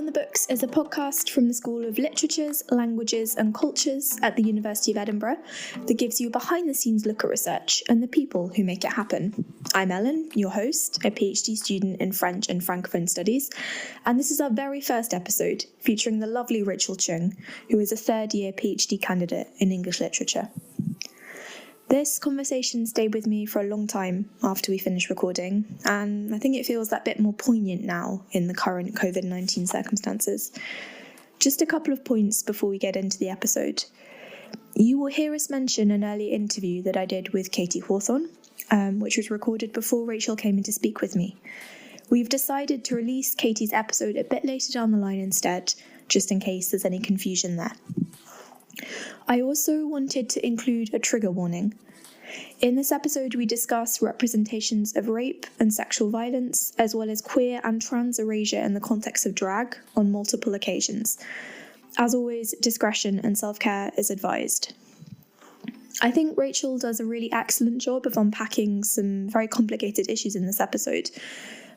Beyond the Books is a podcast from the School of Literatures, Languages and Cultures at the University of Edinburgh that gives you a behind-the-scenes look at research and the people who make it happen. I'm Ellen, your host, a PhD student in French and Francophone Studies, and this is our very first episode featuring the lovely Rachel Chung, who is a third-year PhD candidate in English literature. This conversation stayed with me for a long time after we finished recording, and I think it feels that bit more poignant now in the current COVID-19 circumstances. Just a couple of points before we get into the episode. You will hear us mention an early interview that I did with Katie Hawthorne, which was recorded before Rachel came in to speak with me. We've decided to release Katie's episode a bit later down the line instead, just in case there's any confusion there. I also wanted to include a trigger warning. In this episode, we discuss representations of rape and sexual violence, as well as queer and trans erasure in the context of drag on multiple occasions. As always, discretion and self-care is advised. I think Rachel does a really excellent job of unpacking some very complicated issues in this episode,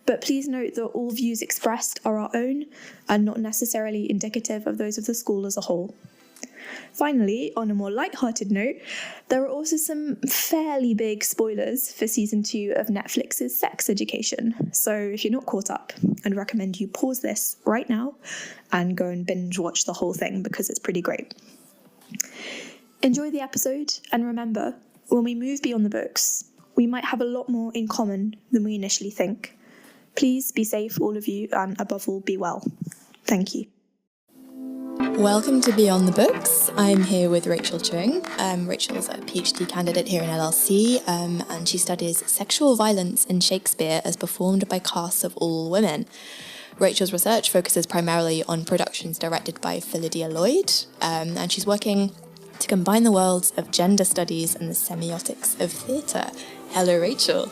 but please note that all views expressed are our own and not necessarily indicative of those of the school as a whole. Finally, on a more light-hearted note, there are also some fairly big spoilers for Season 2 of Netflix's Sex Education, so if you're not caught up, I'd recommend you pause this right now and go and binge watch the whole thing because it's pretty great. Enjoy the episode, and remember, when we move beyond the books, we might have a lot more in common than we initially think. Please be safe, all of you, and above all, be well. Thank you. Welcome to Beyond the Books. I'm here with Rachel Chung. Rachel's a PhD candidate here in LLC, and she studies sexual violence in Shakespeare as performed by casts of all women. Rachel's research focuses primarily on productions directed by Philidia Lloyd, and she's working to combine the worlds of gender studies and the semiotics of theatre. Hello, Rachel.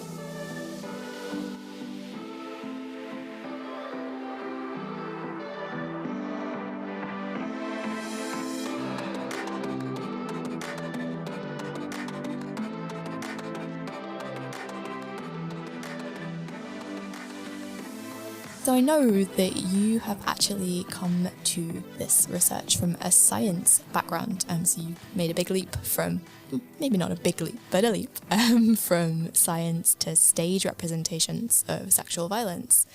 So I know that you have actually come to this research from a science background, so you made a big leap from, maybe not a big leap, but a leap, from science to stage representations of sexual violence.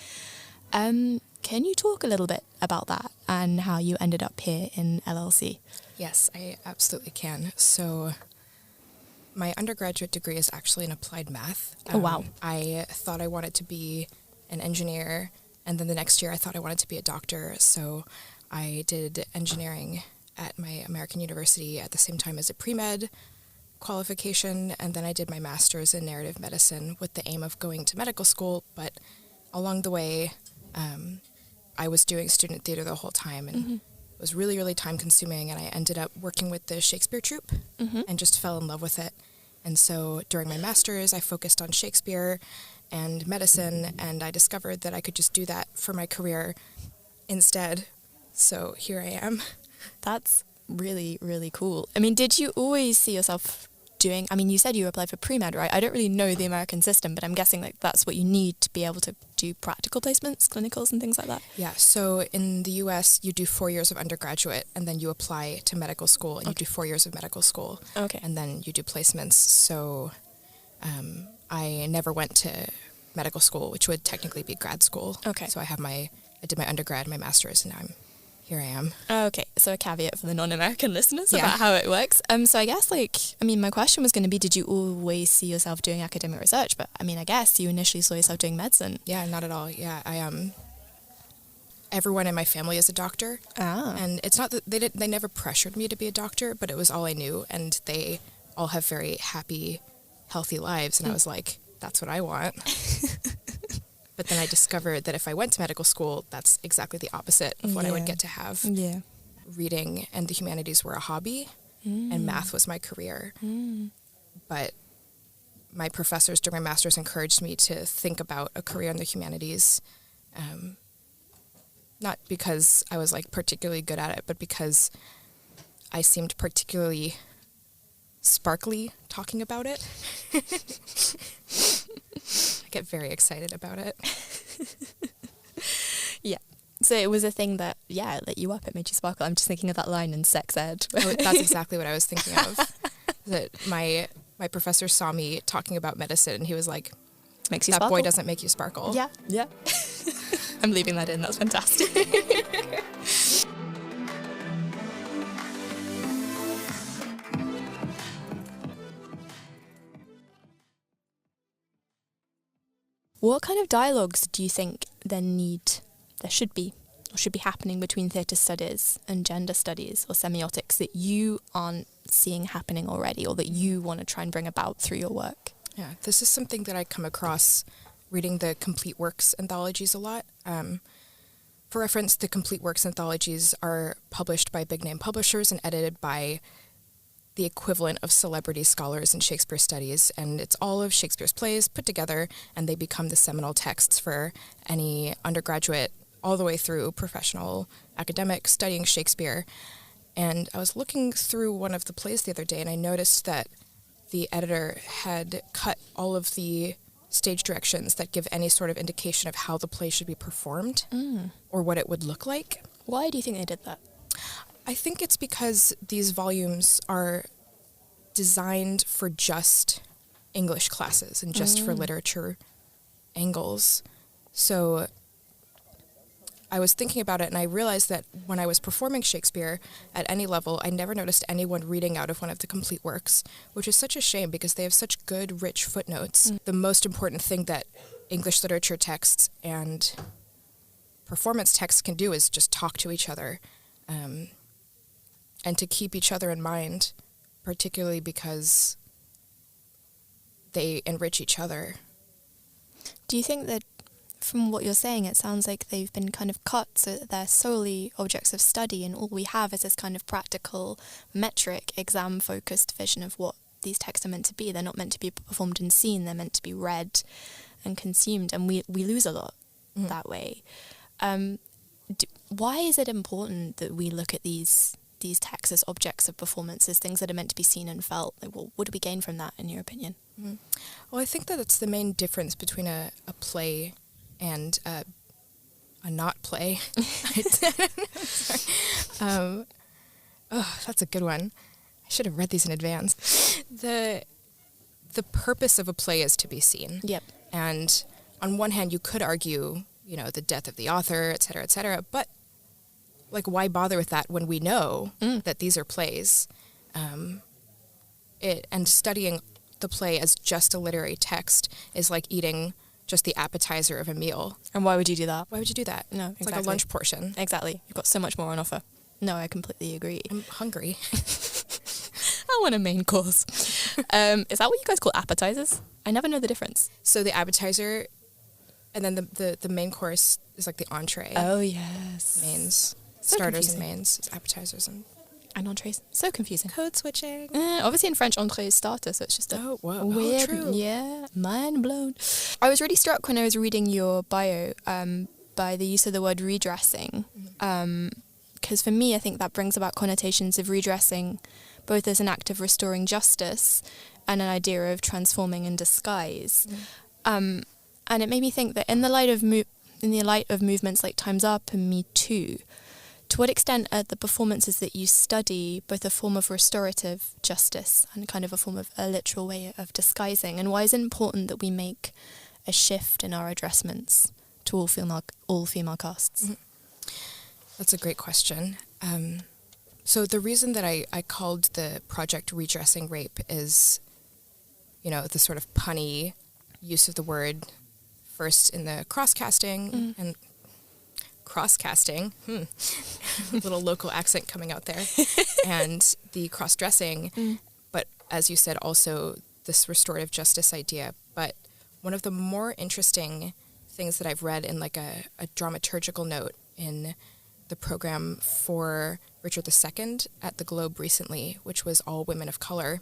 Can you talk a little bit about that and how you ended up here in LLC? Yes, I absolutely can. So my undergraduate degree is actually in applied math. Oh, wow. I thought I wanted to be an engineer. And then the next year I thought I wanted to be a doctor, so I did engineering at my American university at the same time as a pre-med qualification, and then I did my master's in narrative medicine with the aim of going to medical school, but along the way I was doing student theater the whole time, and it was really, really time-consuming, and I ended up working with the Shakespeare troupe and just fell in love with it. And so during my master's I focused on Shakespeare and medicine, and I discovered that I could just do that for my career instead. So here I am. That's really, really cool. I mean, did you always see yourself doing, I mean, you said you applied for pre-med, right? I don't really know the American system, but I'm guessing like that's what you need to be able to do practical placements, clinicals and things like that. Yeah, so in the US, you do 4 years of undergraduate, and then you apply to medical school, and you do 4 years of medical school. Okay. And then you do placements. So I never went to medical school, which would technically be grad school. Okay. So I did my undergrad, my master's, and here I am. Okay, so a caveat for the non-American listeners about how it works. So I guess my question was going to be, did you always see yourself doing academic research? But I mean, I guess you initially saw yourself doing medicine. Yeah, not at all. Yeah, everyone in my family is a doctor. And it's not that they never pressured me to be a doctor, but it was all I knew, and they all have very happy, healthy lives, and I was like, that's what I want. But then I discovered that if I went to medical school, that's exactly the opposite of what I would get to have. Yeah. Reading and the humanities were a hobby, and math was my career. But my professors during my master's encouraged me to think about a career in the humanities, not because I was particularly good at it, but because I seemed particularly sparkly talking about it. I get very excited about it. Yeah. So it was a thing that, it lit you up, it made you sparkle. I'm just thinking of that line in Sex Ed. Oh, that's exactly what I was thinking of. That my professor saw me talking about medicine, and he was like, Makes you that sparkle. boy doesn't make you sparkle. Yeah. I'm leaving that in. That's fantastic. What kind of dialogues do you think there should be happening between theatre studies and gender studies or semiotics that you aren't seeing happening already, or that you want to try and bring about through your work? Yeah, this is something that I come across reading the complete works anthologies a lot. For reference, the complete works anthologies are published by big name publishers and edited by the equivalent of celebrity scholars in Shakespeare studies, and it's all of Shakespeare's plays put together, and they become the seminal texts for any undergraduate all the way through professional academic studying Shakespeare. And I was looking through one of the plays the other day, and I noticed that the editor had cut all of the stage directions that give any sort of indication of how the play should be performed or what it would look like. Why do you think they did that? I think it's because these volumes are designed for just English classes and just for literature angles. So I was thinking about it, and I realized that when I was performing Shakespeare at any level, I never noticed anyone reading out of one of the complete works, which is such a shame because they have such good, rich footnotes. The most important thing that English literature texts and performance texts can do is just talk to each other, and to keep each other in mind, particularly because they enrich each other. Do you think that, from what you're saying, it sounds like they've been kind of cut so that they're solely objects of study, and all we have is this kind of practical, metric, exam-focused vision of what these texts are meant to be? They're not meant to be performed and seen, they're meant to be read and consumed, and we lose a lot that way. Why is it important that we look at these texts as objects of performance, as things that are meant to be seen and felt? Like, well, what do we gain from that, in your opinion? Well, I think that it's the main difference between a play and a not play. Sorry. That's a good one. I should have read these in advance. The purpose of a play is to be seen. Yep. And on one hand, you could argue, the death of the author, et cetera, but like, why bother with that when we know that these are plays? And studying the play as just a literary text is like eating just the appetizer of a meal. And why would you do that? Why would you do that? No, exactly. It's like a lunch portion. Exactly. You've got so much more on offer. No, I completely agree. I'm hungry. I want a main course. Is that what you guys call appetizers? I never know the difference. So the appetizer, and then the main course is like the entree. Oh, yes. Mains. So Starters confusing. and mains. Appetizers and entrees. So confusing. code switching. Obviously in French, entree is starter, so it's just a weird... true. Yeah, mind blown. I was really struck when I was reading your bio by the use of the word redressing. Because for me, I think that brings about connotations of redressing both as an act of restoring justice and an idea of transforming in disguise. And it made me think that in the light of movements like Time's Up and Me Too, to what extent are the performances that you study both a form of restorative justice and kind of a literal way of disguising? And why is it important that we make a shift in our addressments to all female casts? That's a great question. So the reason that I called the project Redressing Rape is, the sort of punny use of the word first in the cross-casting and cross-casting, little local accent coming out there, and the cross-dressing, but as you said, also this restorative justice idea. But one of the more interesting things that I've read in like a dramaturgical note in the program for Richard II at the Globe recently, which was all women of color.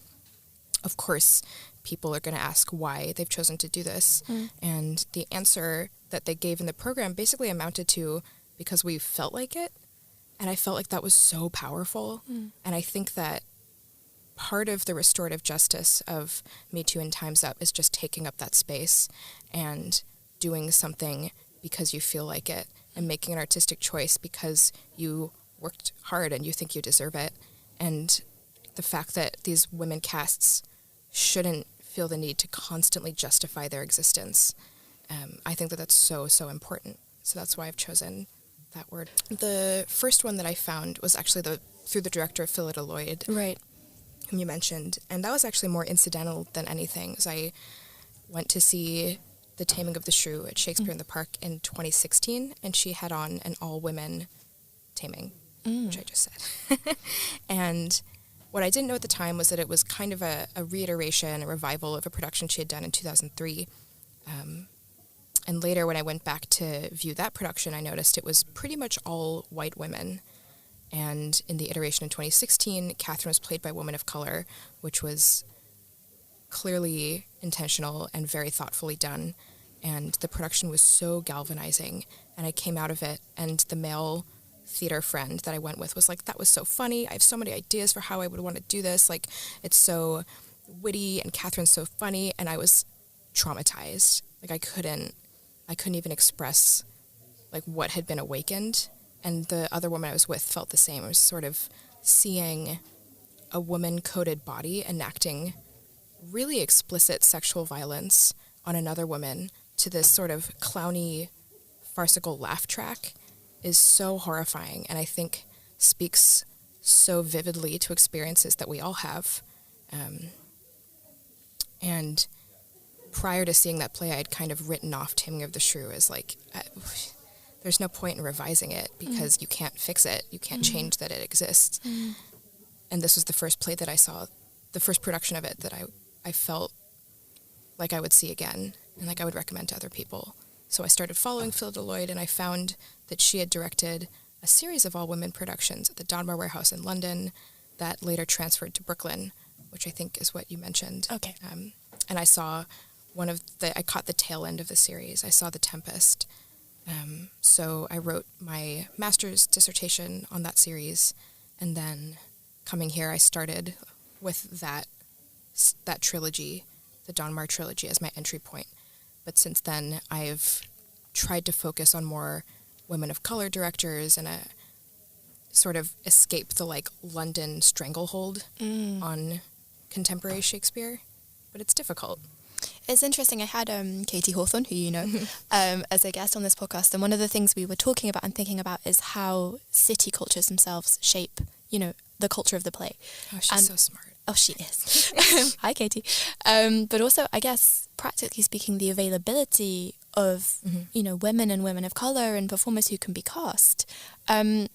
Of course, people are going to ask why they've chosen to do this. And the answer that they gave in the program basically amounted to because we felt like it. And I felt like that was so powerful. And I think that part of the restorative justice of Me Too and Time's Up is just taking up that space and doing something because you feel like it and making an artistic choice because you worked hard and you think you deserve it. And the fact that these women casts shouldn't feel the need to constantly justify their existence, I think that that's so, so important. So that's why I've chosen that word. The first one that I found was actually through the director of Philida Lloyd, Right. whom you mentioned. And that was actually more incidental than anything, as I went to see The Taming of the Shrew at Shakespeare in the Park in 2016, and she had on an all-women taming, which I just said. And what I didn't know at the time was that it was kind of a reiteration, a revival of a production she had done in 2003. And later, when I went back to view that production, I noticed it was pretty much all white women. And in the iteration in 2016, Catherine was played by a woman of color, which was clearly intentional and very thoughtfully done. And the production was so galvanizing. And I came out of it, and the male theater friend that I went with was like, that was so funny. I have so many ideas for how I would want to do this. Like, it's so witty, and Catherine's so funny. And I was traumatized. Like, I couldn't even express like what had been awakened. And the other woman I was with felt the same. I was sort of seeing a woman-coded body enacting really explicit sexual violence on another woman to this sort of clowny, farcical laugh track is so horrifying, and I think speaks so vividly to experiences that we all have. And prior to seeing that play, I had kind of written off Taming of the Shrew as like, there's no point in revising it because you can't fix it. You can't change that it exists. And this was the first play that I saw, the first production of it that I felt like I would see again and like I would recommend to other people. So I started following Philida Lloyd, and I found that she had directed a series of all-women productions at the Donmar Warehouse in London that later transferred to Brooklyn, which I think is what you mentioned. Okay. And I saw I caught the tail end of the series. I saw The Tempest. So I wrote my master's dissertation on that series, and then coming here, I started with that trilogy, the Donmar trilogy, as my entry point. But since then, I've tried to focus on more women of color directors and sort of escape the like London stranglehold on contemporary Shakespeare. But it's difficult. It's interesting. I had Katie Hawthorne, who you know, as a guest on this podcast, and one of the things we were talking about and thinking about is how city cultures themselves shape, the culture of the play. Oh, she's so smart. Oh, she is. Hi, Katie. But also, I guess, practically speaking, the availability of, women and women of colour and performers who can be cast. And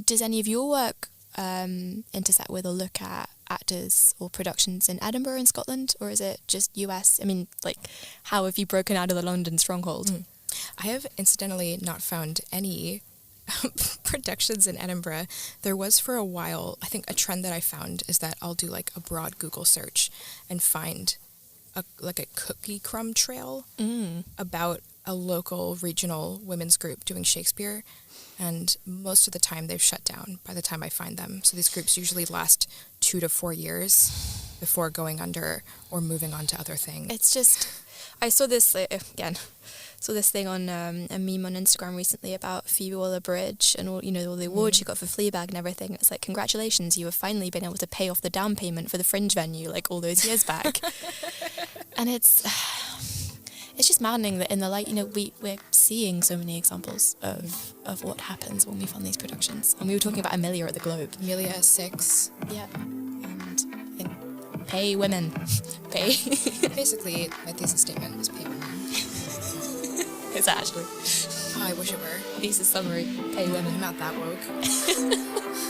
does any of your work intersect with or look at actors or productions in Edinburgh and Scotland, or is it just US? I mean, like, how have you broken out of the London stronghold? I have incidentally not found any productions in Edinburgh. There was for a while, I think a trend that I found is that I'll do like a broad Google search and find a cookie crumb trail about a local regional women's group doing Shakespeare, and most of the time they've shut down by the time I find them. So these groups usually last 2 to 4 years before going under or moving on to other things. It's just, I saw this thing on a meme on Instagram recently about Phoebe Waller-Bridge and all the awards she got for Fleabag and everything. It's like, congratulations, you have finally been able to pay off the down payment for the Fringe venue like all those years back. And it's just maddening that in the light, we're seeing so many examples of what happens when we fund these productions. And we were talking about Amelia at the Globe. Amelia 6. Yeah. And I think pay women. Pay. Basically, my thesis statement was pay women. It's actually. Oh, I wish it were. Thesis summary, pay women. I'm not that woke.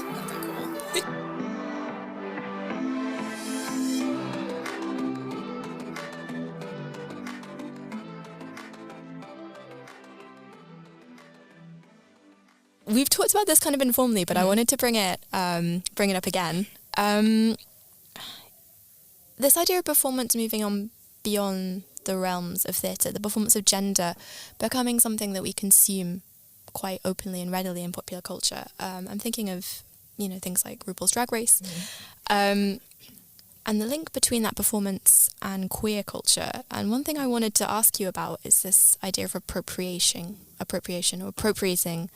Not that cool. We've talked about this kind of informally, but I wanted to bring it up again. This idea of performance moving on beyond the realms of theatre, the performance of gender becoming something that we consume quite openly and readily in popular culture. I'm thinking of, things like RuPaul's Drag Race. and the link between that performance and queer culture. And one thing I wanted to ask you about is this idea of appropriation or appropriating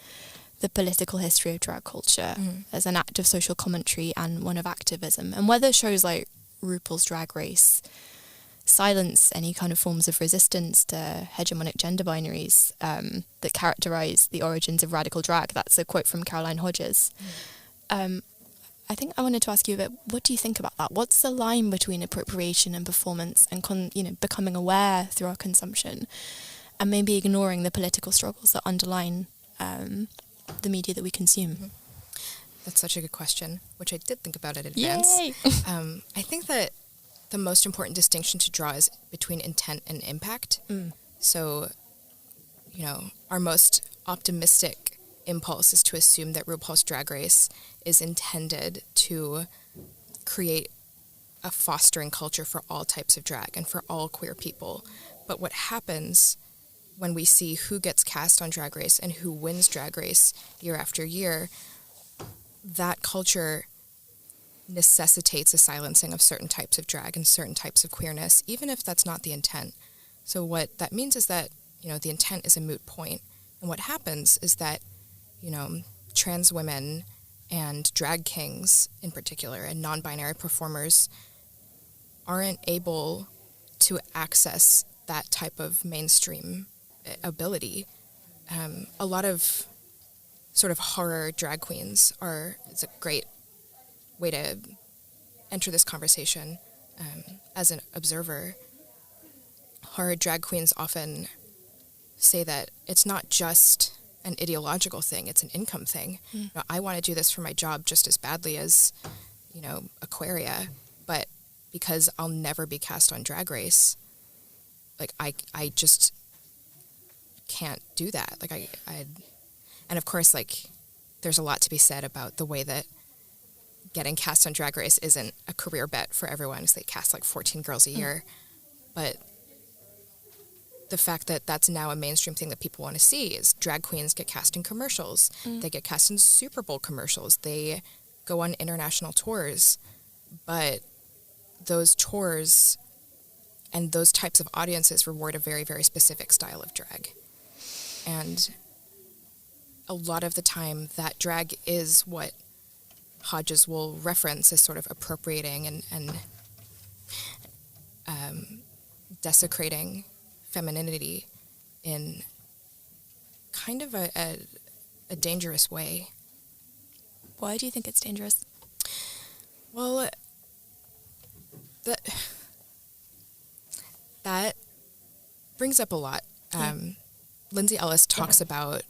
the political history of drag culture as an act of social commentary and one of activism, and whether shows like RuPaul's Drag Race silence any kind of forms of resistance to hegemonic gender binaries that characterize the origins of radical drag. That's a quote from Caroline Hodges. I think I wanted to ask you a bit, what do you think about that? What's the line between appropriation and performance and becoming aware through our consumption, and maybe ignoring the political struggles that underline the media that we consume? That's such a good question, which I did think about in advance. Yay! I think that the most important distinction to draw is between intent and impact. So, our most optimistic impulse is to assume that RuPaul's Drag Race is intended to create a fostering culture for all types of drag and for all queer people. But what happens when we see who gets cast on Drag Race and who wins Drag Race year after year, that culture necessitates a silencing of certain types of drag and certain types of queerness, even if that's not the intent. So what that means is that, the intent is a moot point. And what happens is that, trans women and drag kings in particular and non-binary performers aren't able to access that type of mainstream ability. A lot of sort of horror drag queens it's a great way to enter this conversation as an observer. Horror drag queens often say that it's not just an ideological thing, it's an income thing. I want to do this for my job just as badly as, Aquaria, but because I'll never be cast on Drag Race, like I just can't do that. Like and of course, like, there's a lot to be said about the way that getting cast on Drag Race isn't a career bet for everyone, because they cast like 14 girls a year. But the fact that that's now a mainstream thing that people want to see is drag queens get cast in commercials. They get cast in Super Bowl commercials. They go on international tours. But those tours and those types of audiences reward a very, very specific style of drag. And a lot of the time, that drag is what Hodges will reference as sort of appropriating and desecrating femininity in kind of a dangerous way. Why do you think it's dangerous? Well, that brings up a lot. Lindsay Ellis talks about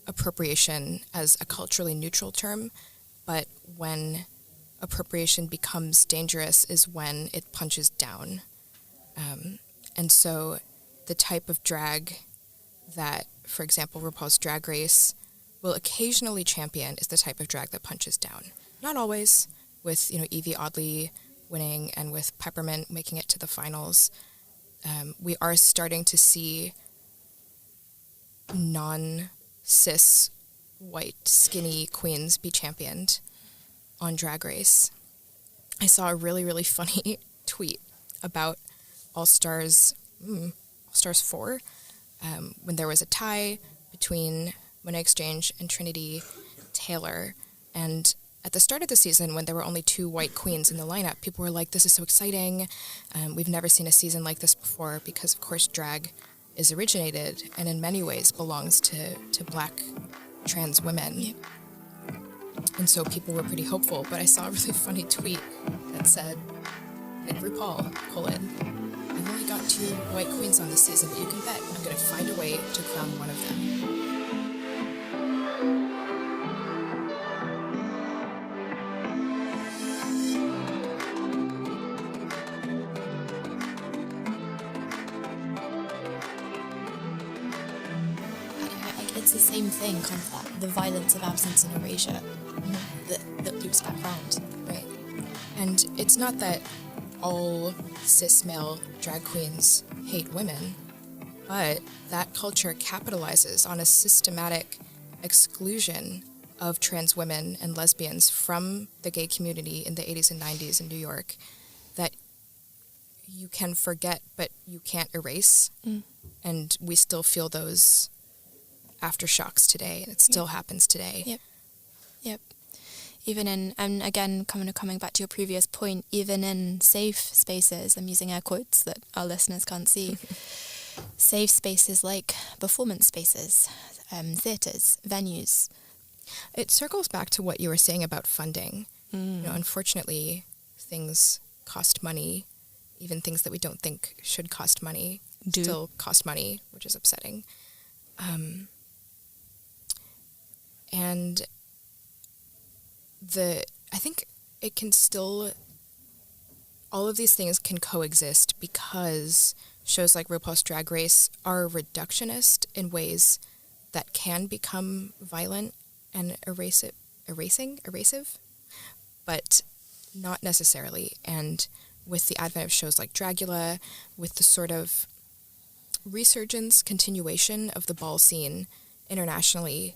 appropriation as a culturally neutral term, but when appropriation becomes dangerous is when it punches down. And so the type of drag that, for example, RuPaul's Drag Race will occasionally champion is the type of drag that punches down. Not always, with Evie Oddly winning and with Peppermint making it to the finals. We are starting to see non-cis white skinny queens be championed on Drag Race. I saw a really, really funny tweet about All Stars 4, when there was a tie between Monét X Change and Trinity Taylor. And at the start of the season, when there were only 2 white queens in the lineup, people were like, this is so exciting. We've never seen a season like this before, because, of course, drag is originated and in many ways belongs to Black trans women. Yeah. And so people were pretty hopeful. But I saw a really funny tweet that said, like, RuPaul, I've only got 2 white queens on this season, but you can bet I'm going to find a way to crown one of them. It's the same thing, kind of that, the violence of absence and erasure that loops back around. Right. And it's not that all cis male drag queens hate women, but that culture capitalizes on a systematic exclusion of trans women and lesbians from the gay community in the 80s and 90s in New York. you can forget, but you can't erase. And we still feel those aftershocks today, and it still happens today. Yep. Even in, and again, coming back to your previous point, even in safe spaces, I'm using air quotes that our listeners can't see, safe spaces like performance spaces, theatres, venues. It circles back to what you were saying about funding. You know, unfortunately, things cost money. Even things that we don't think should cost money still cost money, which is upsetting. And I think it can still, all of these things can coexist because shows like RuPaul's Drag Race are reductionist in ways that can become violent and erasive, but not necessarily. And with the advent of shows like Dragula, with the sort of resurgence, continuation of the ball scene internationally,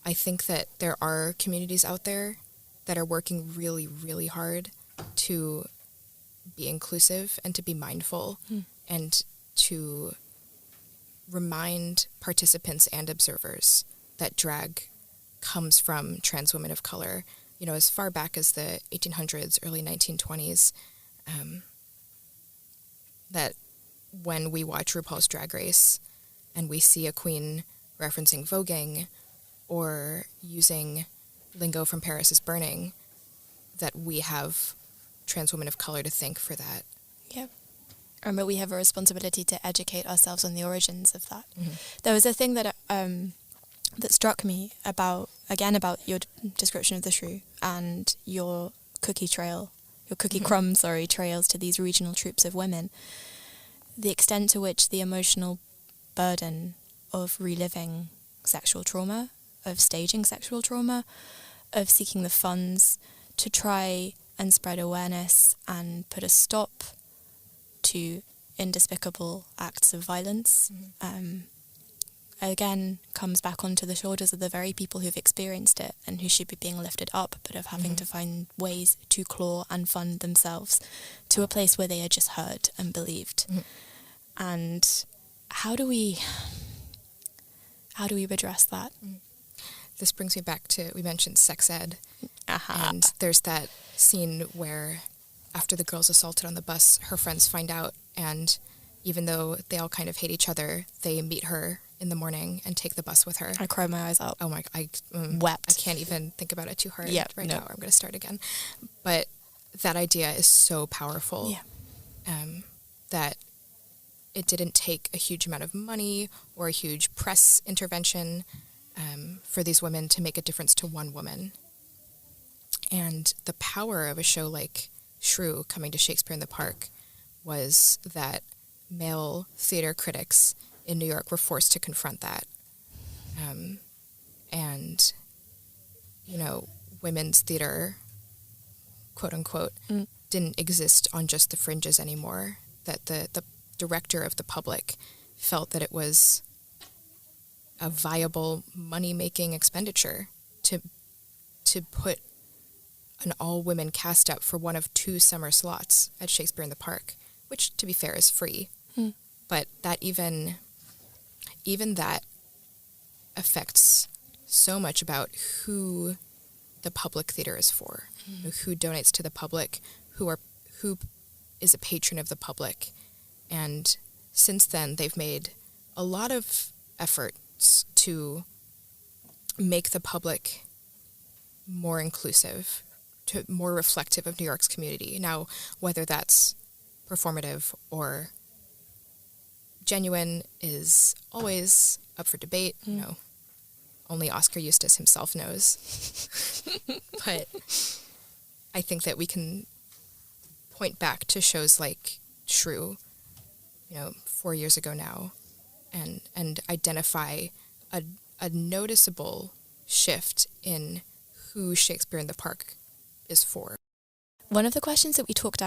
I think that there are communities out there that are working really, really hard to be inclusive and to be mindful and to remind participants and observers that drag comes from trans women of color. You know, as far back as the 1800s, early 1920s, that when we watch RuPaul's Drag Race and we see a queen referencing voguing or using lingo from Paris is Burning, that we have trans women of color to thank for that. Yeah. But we have a responsibility to educate ourselves on the origins of that. There was a thing that that struck me about your description of the shrew and your cookie crumb trails to these regional troops of women. The extent to which the emotional burden of reliving sexual trauma, of staging sexual trauma, of seeking the funds to try and spread awareness and put a stop to indespicable acts of violence, again comes back onto the shoulders of the very people who've experienced it and who should be being lifted up, but of having to find ways to claw and fund themselves to a place where they are just heard and believed. And how do we redress that? This brings me back to, we mentioned sex ed, and there's that scene where after the girl's assaulted on the bus, her friends find out, and even though they all kind of hate each other, they meet her in the morning and take the bus with her. I cried my eyes out. Oh my, Wept. I can't even think about it too hard now. I'm going to start again. But that idea is so powerful. That it didn't take a huge amount of money or a huge press intervention for these women to make a difference to one woman. And the power of a show like Shrew coming to Shakespeare in the Park was that male theater critics in New York were forced to confront that. And, you know, women's theater, quote unquote, didn't exist on just the fringes anymore. That the director of the public felt that it was a viable money-making expenditure to put an all-women cast up for one of 2 summer slots at Shakespeare in the Park, which, to be fair, is free. But that even that affects so much about who the public theater is for, who donates to the public, who is a patron of the public. And since then, they've made a lot of efforts to make the public more inclusive, more reflective of New York's community. Now, whether that's performative or genuine is always up for debate. You know, only Oscar Eustis himself knows. But I think that we can point back to shows like Shrew, 4 years ago now, and identify a noticeable shift in who Shakespeare in the Park is for. One of the questions that we talked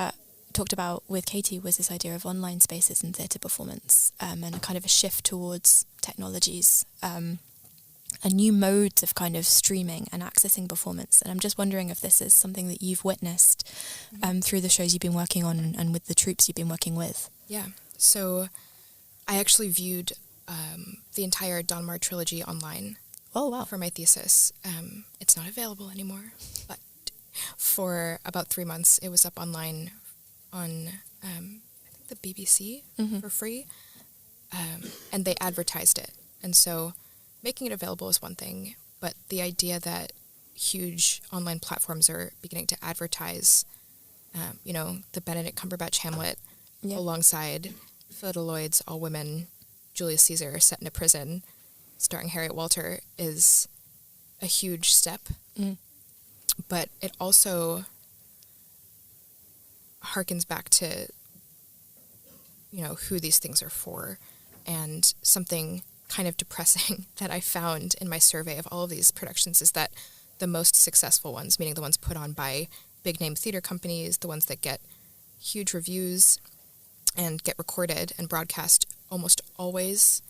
about with Katie was this idea of online spaces and theatre performance, and a kind of a shift towards technologies. And new modes of kind of streaming and accessing performance. And I'm just wondering if this is something that you've witnessed through the shows you've been working on and with the troupes you've been working with. Yeah. So I actually viewed the entire Donmar trilogy online. Oh, wow. For my thesis. It's not available anymore, but for about 3 months it was up online on I think the BBC for free, and they advertised it. And so making it available is one thing, but the idea that huge online platforms are beginning to advertise, the Benedict Cumberbatch Hamlet alongside Phyllida Lloyd's All Women, Julius Caesar set in a prison, starring Harriet Walter, is a huge step. But it also harkens back to, who these things are for. And something kind of depressing that I found in my survey of all of these productions is that the most successful ones, meaning the ones put on by big-name theater companies, the ones that get huge reviews and get recorded and broadcast, almost always,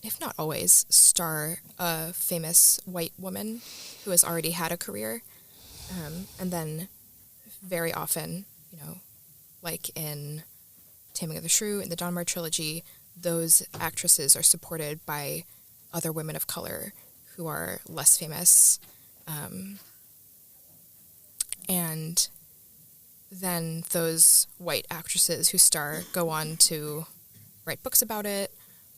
if not always, star a famous white woman who has already had a career. And then very often, like in Taming of the Shrew, in the Donmar trilogy, those actresses are supported by other women of color who are less famous. And then those white actresses who star go on to write books about it,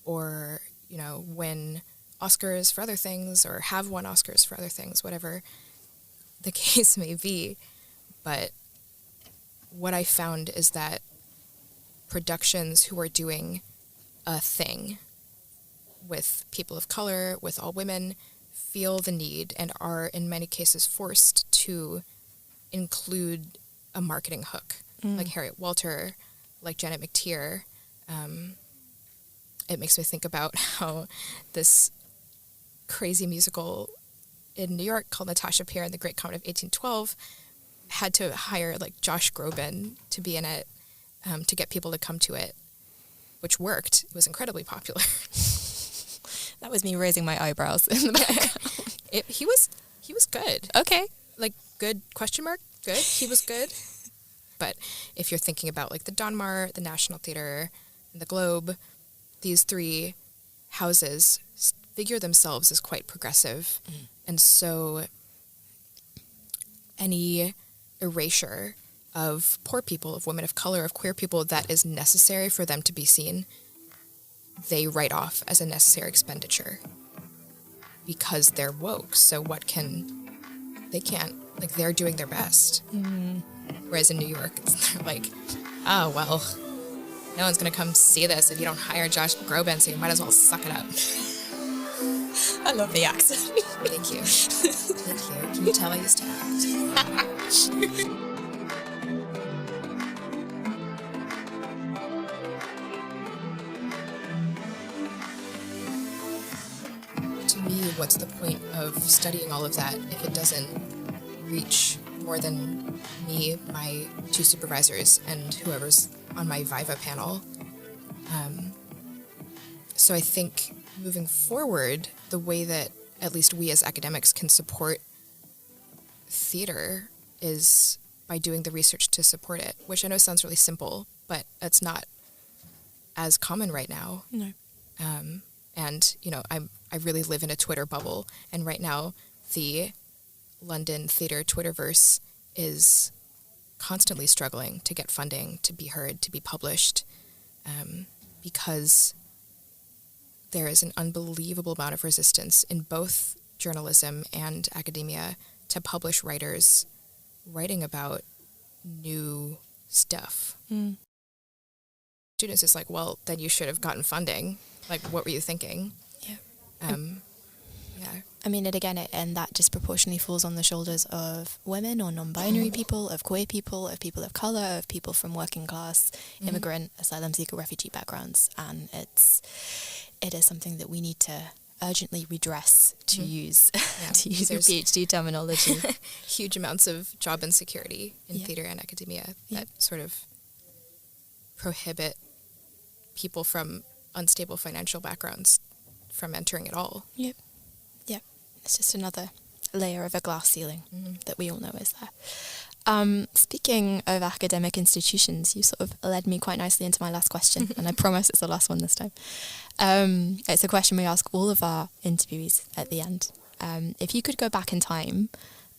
or win Oscars for other things, or have won Oscars for other things, whatever the case may be. But what I found is that productions who are doing a thing with people of color, with all women, feel the need and are in many cases forced to include a marketing hook, like Harriet Walter, like Janet McTeer. It makes me think about how this crazy musical in New York called Natasha Pierre and the Great Comet of 1812 had to hire like Josh Groban to be in it to get people to come to it, which worked. It was incredibly popular. That was me raising my eyebrows in the back. He was good. Okay. Like, good, question mark? Good. He was good. But if you're thinking about like the Donmar, the National Theatre, and the Globe, these three houses figure themselves as quite progressive. And so any erasure of poor people, of women of color, of queer people that is necessary for them to be seen, they write off as a necessary expenditure because they're woke. So they can't, like, they're doing their best. Whereas in New York, they're like, oh, well, no one's going to come see this if you don't hire Josh Groban, so you might as well suck it up. I love the accent. Thank you. Thank you. Can you tell I used to act? To me, what's the point of studying all of that if it doesn't reach more than me, my two supervisors, and whoever's on my Viva panel? So I think moving forward, the way that at least we as academics can support theater is by doing the research to support it, which I know sounds really simple, but it's not as common right now. No. And, I really live in a Twitter bubble, and right now the London theater Twitterverse is constantly struggling to get funding, to be heard, to be published, because there is an unbelievable amount of resistance in both journalism and academia to publish writers writing about new stuff. Students is like, well, then you should have gotten funding. Like, what were you thinking? Yeah. Yeah. I mean, and that disproportionately falls on the shoulders of women or non-binary people, of queer people, of people of colour, of people from working class, immigrant, asylum seeker, refugee backgrounds. And it is something that we need to urgently redress, to use your PhD terminology. Huge amounts of job insecurity in theatre and academia that sort of prohibit people from unstable financial backgrounds from entering at all. Yep. It's just another layer of a glass ceiling that we all know is there. Speaking of academic institutions, you sort of led me quite nicely into my last question, and I promise it's the last one this time. It's a question we ask all of our interviewees at the end. If you could go back in time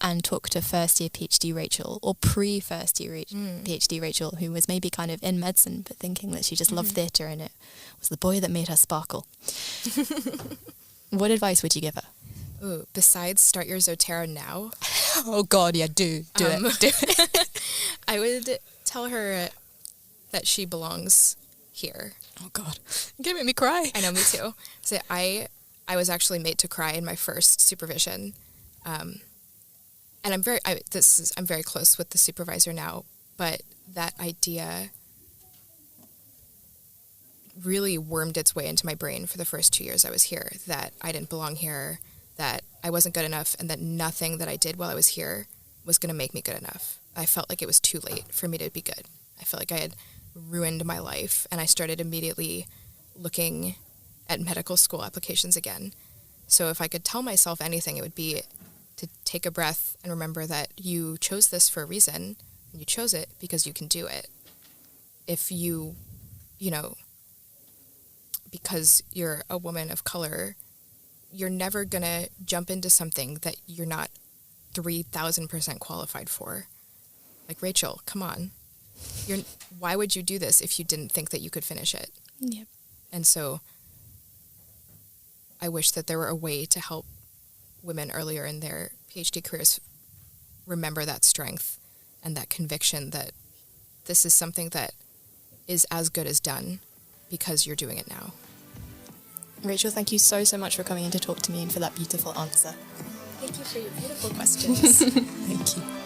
and talk to first year PhD Rachel or pre-first year PhD Rachel, who was maybe kind of in medicine but thinking that she just loved theatre and it was the boy that made her sparkle, what advice would you give her? Ooh, besides start your Zotero now. Oh God, yeah, do it. I would tell her that she belongs here. Oh God, you're gonna make me cry. I know, me too. So I was actually made to cry in my first supervision, and I'm very close with the supervisor now. But that idea really wormed its way into my brain for the first 2 years I was here. That I didn't belong here, that I wasn't good enough, and that nothing that I did while I was here was going to make me good enough. I felt like it was too late for me to be good. I felt like I had ruined my life, and I started immediately looking at medical school applications again. So if I could tell myself anything, it would be to take a breath and remember that you chose this for a reason, and you chose it because you can do it. If you because you're a woman of color, you're never going to jump into something that you're not 3,000% qualified for. Like, Rachel, come on. Why would you do this if you didn't think that you could finish it? Yep. And so I wish that there were a way to help women earlier in their PhD careers remember that strength and that conviction that this is something that is as good as done because you're doing it now. Rachel, thank you so much for coming in to talk to me and for that beautiful answer. Thank you for your beautiful questions. Thank you.